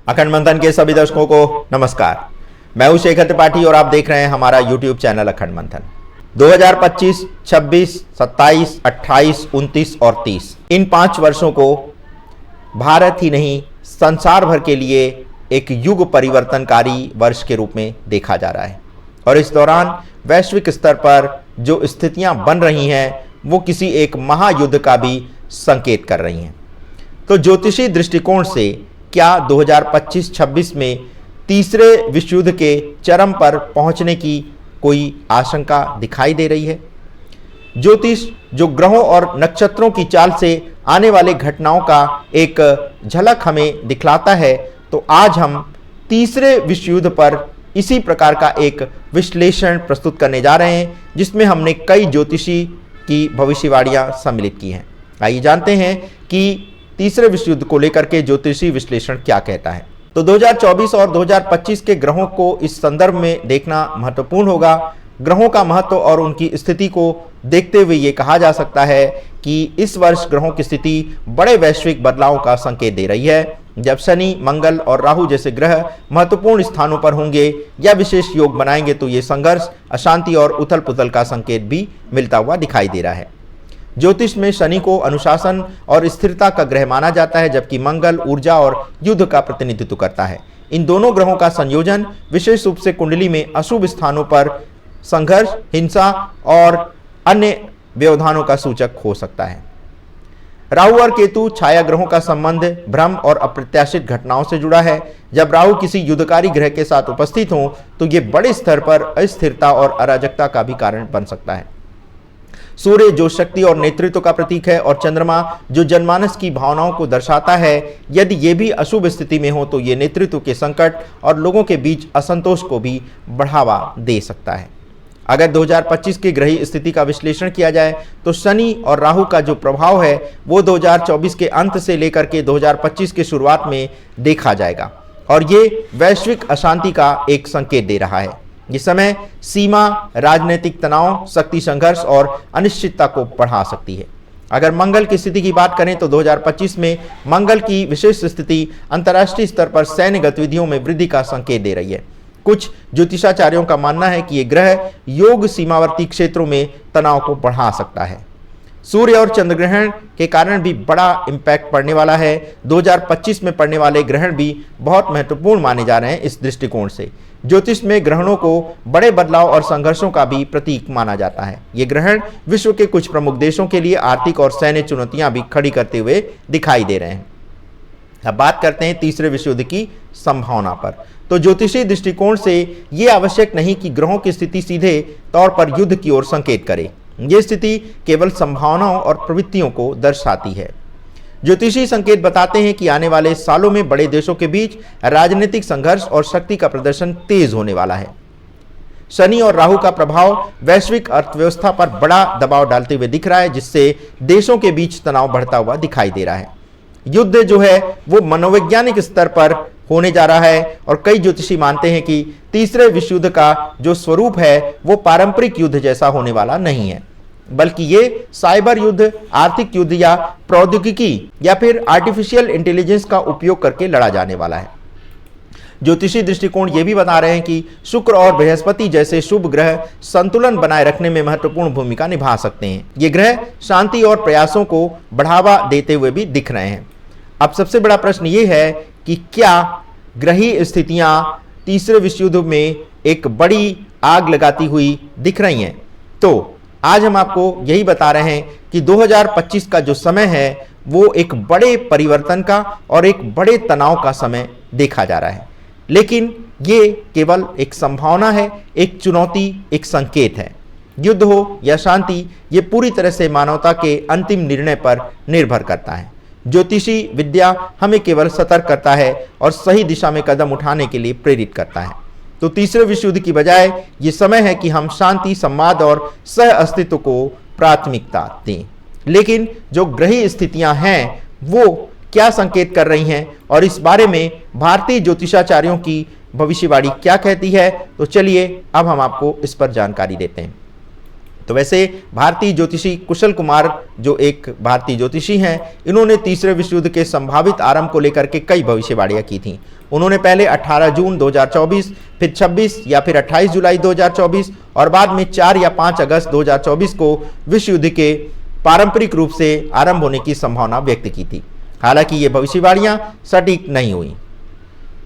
अखंड मंथन के सभी दर्शकों को नमस्कार। मैं हूं शेखर त्रिपाठी और आप देख रहे हैं हमारा YouTube चैनल अखंड मंथन। 2025, 26, 27, 28, 29 और 30 इन 5 वर्षों को भारत ही नहीं संसार भर के लिए एक युग परिवर्तनकारी वर्ष के रूप में देखा जा रहा है और इस दौरान वैश्विक स्तर पर जो स्थितियां बन रही हैं वो किसी एक महायुद्ध का भी संकेत कर रही हैं। तो ज्योतिषी दृष्टिकोण से क्या 2025-26 में तीसरे विश्व युद्ध के चरम पर पहुंचने की कोई आशंका दिखाई दे रही है? ज्योतिष जो ग्रहों और नक्षत्रों की चाल से आने वाले घटनाओं का एक झलक हमें दिखलाता है, तो आज हम तीसरे विश्व युद्ध पर इसी प्रकार का एक विश्लेषण प्रस्तुत करने जा रहे हैं, जिसमें हमने कई ज्योतिषी की भविष्यवाणियां सम्मिलित की हैं। आइए जानते हैं कि तीसरे विश्व युद्ध को लेकर के ज्योतिषी विश्लेषण क्या कहता है। तो 2024 और 2025 के ग्रहों को इस संदर्भ में देखना महत्वपूर्ण होगा। ग्रहों का महत्व और उनकी स्थिति को देखते हुए ये कहा जा सकता है कि इस वर्ष ग्रहों की स्थिति बड़े वैश्विक बदलावों का संकेत दे रही है। जब शनि, मंगल और राहु जैसे ग्रह महत्वपूर्ण स्थानों पर होंगे या विशेष योग बनाएंगे तो ये संघर्ष, अशांति और उथल पुथल का संकेत भी मिलता हुआ दिखाई दे रहा है। ज्योतिष में शनि को अनुशासन और स्थिरता का ग्रह माना जाता है, जबकि मंगल ऊर्जा और युद्ध का प्रतिनिधित्व करता है। इन दोनों ग्रहों का संयोजन विशेष रूप से कुंडली में अशुभ स्थानों पर संघर्ष, हिंसा और अन्य व्यवधानों का सूचक हो सकता है। राहु और केतु छाया ग्रहों का संबंध भ्रम और अप्रत्याशित घटनाओं से जुड़ा है। जब राहु किसी युद्धकारी ग्रह के साथ उपस्थित हो तो ये बड़े स्तर पर अस्थिरता और अराजकता का भी कारण बन सकता है। सूर्य जो शक्ति और नेतृत्व का प्रतीक है और चंद्रमा जो जनमानस की भावनाओं को दर्शाता है, यदि ये भी अशुभ स्थिति में हो तो ये नेतृत्व के संकट और लोगों के बीच असंतोष को भी बढ़ावा दे सकता है। अगर 2025 की ग्रही स्थिति का विश्लेषण किया जाए तो शनि और राहु का जो प्रभाव है वो 2024 के अंत से लेकर के 2025 की शुरुआत में देखा जाएगा और ये वैश्विक अशांति का एक संकेत दे रहा है। ये समय सीमा, राजनीतिक तनाव, शक्ति संघर्ष और अनिश्चितता को बढ़ा सकती है। अगर मंगल की स्थिति की बात करें तो 2025 में मंगल की विशेष स्थिति अंतर्राष्ट्रीय स्तर पर सैन्य गतिविधियों में वृद्धि का संकेत दे रही है। कुछ ज्योतिषाचार्यों का मानना है कि ये ग्रह योग सीमावर्ती क्षेत्रों में तनाव को बढ़ा सकता है। सूर्य और चंद्र ग्रहण के कारण भी बड़ा इम्पैक्ट पड़ने वाला है। 2025 में पड़ने वाले ग्रहण भी बहुत महत्वपूर्ण माने जा रहे हैं। इस दृष्टिकोण से ज्योतिष में ग्रहणों को बड़े बदलाव और संघर्षों का भी प्रतीक माना जाता है। ये ग्रहण विश्व के कुछ प्रमुख देशों के लिए आर्थिक और सैन्य चुनौतियां भी खड़ी करते हुए दिखाई दे रहे हैं। अब बात करते हैं तीसरे विश्व युद्ध की संभावना पर। तो ज्योतिषीय दृष्टिकोण से ये आवश्यक नहीं कि ग्रहों की स्थिति सीधे तौर पर युद्ध की ओर संकेत करे। ये स्थिति केवल संभावनाओं और प्रवृत्तियों को दर्शाती है। ज्योतिषी संकेत बताते हैं कि आने वाले सालों में बड़े देशों के बीच राजनीतिक संघर्ष और शक्ति का प्रदर्शन तेज होने वाला है। शनि और राहु का प्रभाव वैश्विक अर्थव्यवस्था पर बड़ा दबाव डालते हुए दिख रहा है, जिससे देशों के बीच तनाव बढ़ता हुआ दिखाई दे रहा है। युद्ध जो है वो मनोवैज्ञानिक स्तर पर होने जा रहा है और कई ज्योतिषी मानते हैं कि तीसरे विश्व युद्ध का जो स्वरूप है वो पारंपरिक युद्ध जैसा होने वाला नहीं है, बल्कि ये साइबर युद्ध, आर्थिक युद्ध या प्रौद्योगिकी या फिर आर्टिफिशियल इंटेलिजेंस का उपयोग करके लड़ा जाने वाला है। ज्योतिषी दृष्टिकोण ये भी बता रहे हैं कि शुक्र और बृहस्पति जैसे शुभ ग्रह संतुलन बनाए रखने में महत्वपूर्ण भूमिका निभा सकते हैं। ये ग्रह शांति और प्रयासों को बढ़ावा देते हुए भी दिख रहे हैं। अब सबसे बड़ा प्रश्न ये है कि क्या ग्रही स्थितियां तीसरे विश्व युद्ध में एक बड़ी आग लगाती हुई दिख रही हैं? तो आज हम आपको यही बता रहे हैं कि 2025 का जो समय है वो एक बड़े परिवर्तन का और एक बड़े तनाव का समय देखा जा रहा है, लेकिन ये केवल एक संभावना है, एक चुनौती, एक संकेत है। युद्ध हो या शांति, ये पूरी तरह से मानवता के अंतिम निर्णय पर निर्भर करता है। ज्योतिषी विद्या हमें केवल सतर्क करता है और सही दिशा में कदम उठाने के लिए प्रेरित करता है। तो तीसरे विश्व युद्ध की बजाय ये समय है कि हम शांति, संवाद और सह अस्तित्व को प्राथमिकता दें। लेकिन जो ग्रही स्थितियां हैं वो क्या संकेत कर रही हैं और इस बारे में भारतीय ज्योतिषाचार्यों की भविष्यवाणी क्या कहती है, तो चलिए अब हम आपको इस पर जानकारी देते हैं। तो वैसे भारतीय ज्योतिषी कुशल कुमार जो एक भारतीय ज्योतिषी हैं, इन्होंने तीसरे विश्व युद्ध के संभावित आरंभ को लेकर के कई भविष्यवाणियां की थीं। उन्होंने पहले 18 जून 2024, फिर 26 या फिर 28 जुलाई 2024 और बाद में 4 या 5 अगस्त 2024 को विश्व युद्ध के पारंपरिक रूप से आरंभ होने की संभावना व्यक्त की थी। हालांकि ये भविष्यवाणियां सटीक नहीं हुई।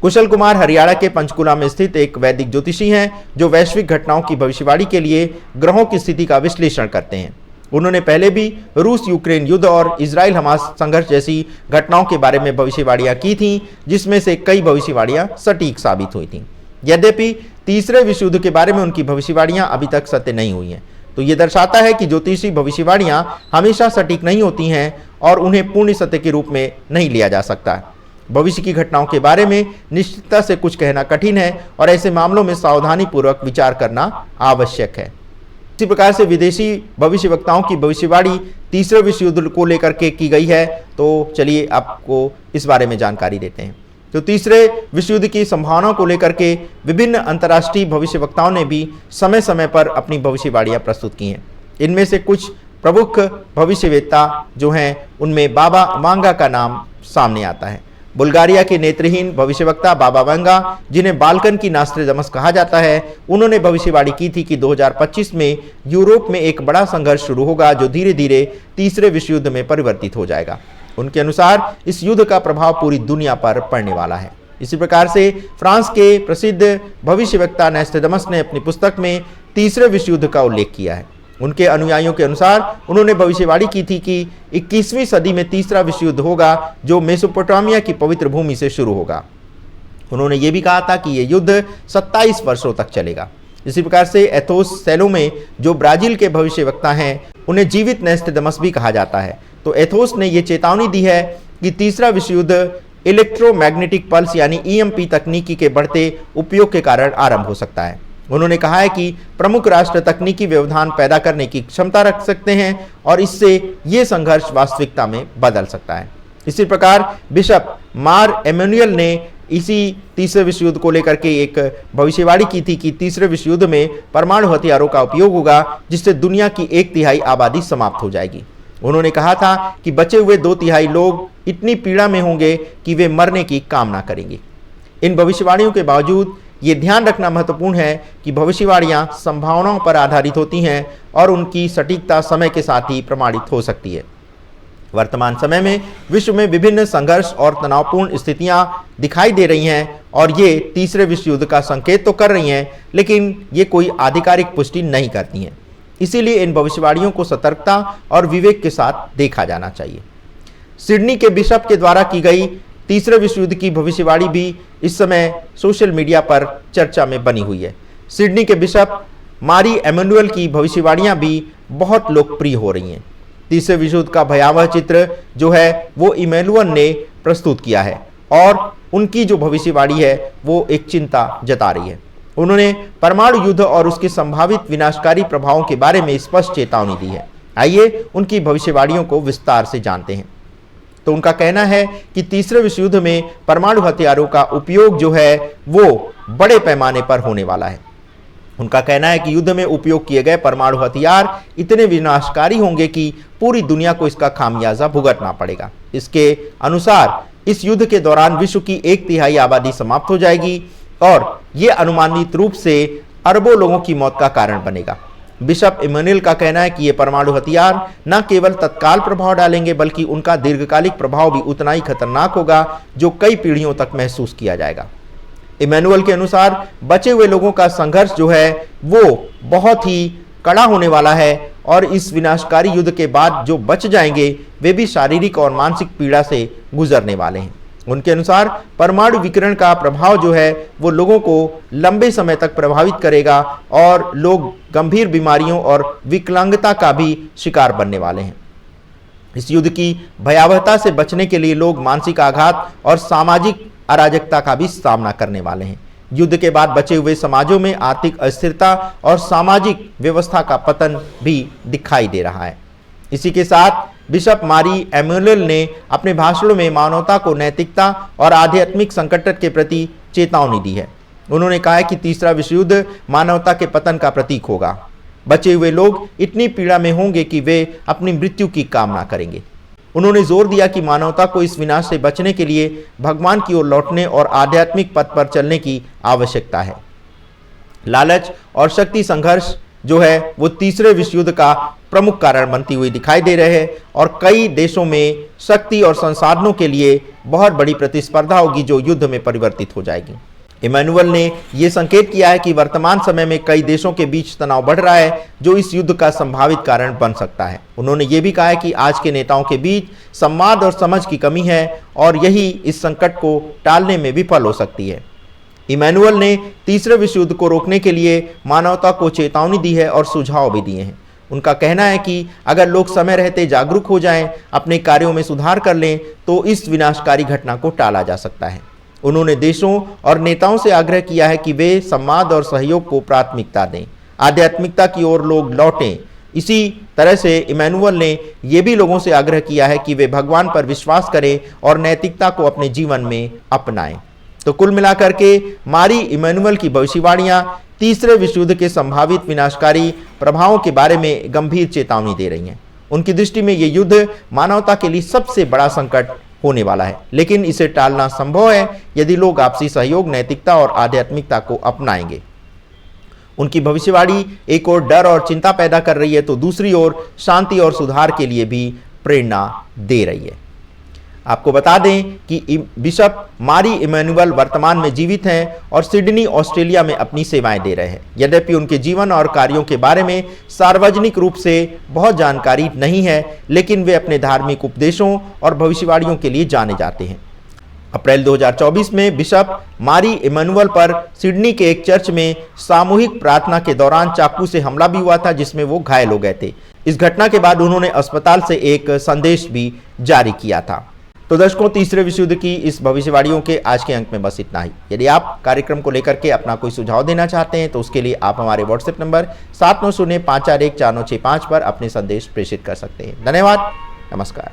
कुशल कुमार हरियाणा के पंचकुला में स्थित एक वैदिक ज्योतिषी हैं जो वैश्विक घटनाओं की भविष्यवाणी के लिए ग्रहों की स्थिति का विश्लेषण करते हैं। उन्होंने पहले भी रूस यूक्रेन युद्ध और इजराइल हमास संघर्ष जैसी घटनाओं के बारे में भविष्यवाणियां की थीं, जिसमें से कई भविष्यवाणियां सटीक साबित हुई थीं। यद्यपि तीसरे विश्व युद्ध के बारे में उनकी भविष्यवाणियां अभी तक सत्य नहीं हुई हैं। तो ये दर्शाता है कि ज्योतिषी भविष्यवाणियां हमेशा सटीक नहीं होती हैं और उन्हें पूर्ण सत्य के रूप में नहीं लिया जा सकता। भविष्य की घटनाओं के बारे में निश्चितता से कुछ कहना कठिन है और ऐसे मामलों में सावधानी पूर्वक विचार करना आवश्यक है। इसी प्रकार से विदेशी भविष्यवक्ताओं की भविष्यवाणी तीसरे विश्व युद्ध को लेकर के की गई है। तो चलिए आपको इस बारे में जानकारी देते हैं। तो तीसरे विश्व युद्ध की संभावनाओं को लेकर के विभिन्न अंतर्राष्ट्रीय भविष्यवक्ताओं ने भी समय समय पर अपनी भविष्यवाणियां प्रस्तुत की हैं। इनमें से कुछ प्रमुख भविष्यवेत्ता जो हैं उनमें बाबा वांगा का नाम सामने आता है। बुल्गारिया के नेत्रहीन भविष्यवक्ता बाबा वांगा, जिन्हें बाल्कन की नास्ट्रेडमस कहा जाता है, उन्होंने भविष्यवाणी की थी कि 2025 में यूरोप में एक बड़ा संघर्ष शुरू होगा जो धीरे धीरे तीसरे विश्व युद्ध में परिवर्तित हो जाएगा। उनके अनुसार इस युद्ध का प्रभाव पूरी दुनिया पर पड़ने वाला है। इसी प्रकार से फ्रांस के प्रसिद्ध भविष्यवक्ता नास्ट्रेडमस ने अपनी पुस्तक में तीसरे विश्व युद्ध का उल्लेख किया है। उनके अनुयायियों के अनुसार उन्होंने भविष्यवाणी की थी कि 21वीं सदी में तीसरा विश्व युद्ध होगा जो मेसोपोटामिया की पवित्र भूमि से शुरू होगा। उन्होंने ये भी कहा था कि यह युद्ध 27 वर्षों तक चलेगा। इसी प्रकार से एथोस सैलोमे जो ब्राजील के भविष्यवक्ता हैं, उन्हें जीवित नास्ट्रेडमस भी कहा जाता है। तो एथोस ने यह चेतावनी दी है कि तीसरा विश्व युद्ध इलेक्ट्रोमैग्नेटिक पल्स यानी EMP तकनीकी के बढ़ते उपयोग के कारण आरंभ हो सकता है। उन्होंने कहा है कि प्रमुख राष्ट्र तकनीकी व्यवधान पैदा करने की क्षमता रख सकते हैं और इससे ये संघर्ष वास्तविकता में बदल सकता है। इसी प्रकार बिशप मार एमेनुअल ने इसी तीसरे विश्व युद्ध को लेकर के एक भविष्यवाणी की थी कि तीसरे विश्व युद्ध में परमाणु हथियारों का उपयोग होगा जिससे दुनिया की 1/3 आबादी समाप्त हो जाएगी। उन्होंने कहा था कि बचे हुए 2/3 लोग इतनी पीड़ा में होंगे कि वे मरने की कामना करेंगे। इन भविष्यवाणियों के बावजूद ये ध्यान रखना महत्वपूर्ण है कि भविष्यवाणियां संभावनाओं पर आधारित होती हैं और उनकी सटीकता समय के साथ ही प्रमाणित हो सकती है। वर्तमान समय में विश्व में विभिन्न संघर्ष और तनावपूर्ण स्थितियां दिखाई दे रही हैं और ये तीसरे विश्व युद्ध का संकेत तो कर रही हैं, लेकिन ये कोई आधिकारिक पुष्टि नहीं करती हैं। इसीलिए इन भविष्यवाणियों को सतर्कता और विवेक के साथ देखा जाना चाहिए। सिडनी के बिशप के द्वारा की गई तीसरे विश्व युद्ध की भविष्यवाणी भी इस समय सोशल मीडिया पर चर्चा में बनी हुई है। सिडनी के बिशप मारी एमेनुअल की भविष्यवाणियां भी बहुत लोकप्रिय हो रही हैं। तीसरे विश्व युद्ध का भयावह चित्र जो है वो इमैनुअल ने प्रस्तुत किया है और उनकी जो भविष्यवाणी है वो एक चिंता जता रही है। उन्होंने परमाणु युद्ध और उसके संभावित विनाशकारी प्रभावों के बारे में स्पष्ट चेतावनी दी है। आइए उनकी भविष्यवाणियों को विस्तार से जानते हैं। तो उनका कहना है कि तीसरे विश्व युद्ध में परमाणु हथियारों का उपयोग जो है वो बड़े पैमाने पर होने वाला है। उनका कहना है कि युद्ध में उपयोग किए गए परमाणु हथियार इतने विनाशकारी होंगे कि पूरी दुनिया को इसका खामियाजा भुगतना पड़ेगा। इसके अनुसार इस युद्ध के दौरान विश्व की 1/3 आबादी समाप्त हो जाएगी और यह अनुमानित रूप से अरबों लोगों की मौत का कारण बनेगा। बिशप इमैनुअल का कहना है कि ये परमाणु हथियार न केवल तत्काल प्रभाव डालेंगे बल्कि उनका दीर्घकालिक प्रभाव भी उतना ही खतरनाक होगा जो कई पीढ़ियों तक महसूस किया जाएगा। इमैनुअल के अनुसार बचे हुए लोगों का संघर्ष जो है वो बहुत ही कड़ा होने वाला है और इस विनाशकारी युद्ध के बाद जो बच जाएंगे वे भी शारीरिक और मानसिक पीड़ा से गुजरने वाले हैं। उनके अनुसार परमाणु विकिरण का प्रभाव जो है वो लोगों को लंबे समय तक प्रभावित करेगा और लोग गंभीर बीमारियों और विकलांगता का भी शिकार बनने वाले हैं। इस युद्ध की भयावहता से बचने के लिए लोग मानसिक आघात और सामाजिक अराजकता का भी सामना करने वाले हैं। युद्ध के बाद बचे हुए समाजों में आर्थिक अस्थिरता और सामाजिक व्यवस्था का पतन भी दिखाई दे रहा है। इसी के साथ बिशप मारी एमेनुअल ने अपने भाषणों में मानवता को नैतिकता और आध्यात्मिक संकट के प्रति चेतावनी दी है। उन्होंने कहा है कि तीसरा विश्व युद्ध मानवता के पतन का प्रतीक होगा। बचे हुए लोग इतनी पीड़ा में होंगे कि वे अपनी मृत्यु की कामना करेंगे। उन्होंने जोर दिया कि मानवता को इस विनाश से बचने के लिए भगवान की ओर लौटने और आध्यात्मिक पथ पर चलने की आवश्यकता है। लालच और शक्ति संघर्ष जो है वो तीसरे विश्व युद्ध का प्रमुख कारण बनती हुई दिखाई दे रहे हैं और कई देशों में शक्ति और संसाधनों के लिए बहुत बड़ी प्रतिस्पर्धा होगी जो युद्ध में परिवर्तित हो जाएगी। इमैनुअल ने यह संकेत किया है कि वर्तमान समय में कई देशों के बीच तनाव बढ़ रहा है जो इस युद्ध का संभावित कारण बन सकता है। उन्होंने ये भी कहा है कि आज के नेताओं के बीच संवाद और समझ की कमी है और यही इस संकट को टालने में विफल हो सकती है। इमैनुअल ने तीसरे विश्व युद्ध को रोकने के लिए मानवता को चेतावनी दी है और सुझाव भी दिए हैं। उनका कहना है कि अगर लोग समय रहते जागरूक हो जाएं, अपने कार्यों में सुधार कर लें तो इस विनाशकारी घटना को टाला जा सकता है। उन्होंने देशों और नेताओं से आग्रह किया है कि वे संवाद और सहयोग को प्राथमिकता दें, आध्यात्मिकता की ओर लोग लौटें। इसी तरह से इमैनुअल ने यह भी लोगों से आग्रह किया है कि वे भगवान पर विश्वास करें और नैतिकता को अपने जीवन में अपनाएं। तो कुल मिलाकर के मारी इमैनुअल की भविष्यवाणियां तीसरे विश्व युद्ध के संभावित विनाशकारी प्रभावों के बारे में गंभीर चेतावनी दे रही हैं। उनकी दृष्टि में यह युद्ध मानवता के लिए सबसे बड़ा संकट होने वाला है, लेकिन इसे टालना संभव है यदि लोग आपसी सहयोग, नैतिकता और आध्यात्मिकता को अपनाएंगे। उनकी भविष्यवाणी एक ओर डर और चिंता पैदा कर रही है तो दूसरी ओर शांति और सुधार के लिए भी प्रेरणा दे रही है। आपको बता दें कि बिशप मारी इमैनुअल वर्तमान में जीवित हैं और सिडनी, ऑस्ट्रेलिया में अपनी सेवाएं दे रहे हैं। यद्यपि उनके जीवन और कार्यों के बारे में सार्वजनिक रूप से बहुत जानकारी नहीं है, लेकिन वे अपने धार्मिक उपदेशों और भविष्यवाणियों के लिए जाने जाते हैं। अप्रैल 2024 में बिशप मारी इमैनुअल पर सिडनी के एक चर्च में सामूहिक प्रार्थना के दौरान चाकू से हमला भी हुआ था, जिसमें वो घायल हो गए थे। इस घटना के बाद उन्होंने अस्पताल से एक संदेश भी जारी किया था। तो दर्शकों, तीसरे विश्व युद्ध की इस भविष्यवाणियों के आज के अंक में बस इतना ही। यदि आप कार्यक्रम को लेकर के अपना कोई सुझाव देना चाहते हैं तो उसके लिए आप हमारे व्हाट्सएप नंबर 7905414965 पर अपने संदेश प्रेषित कर सकते हैं। धन्यवाद, नमस्कार।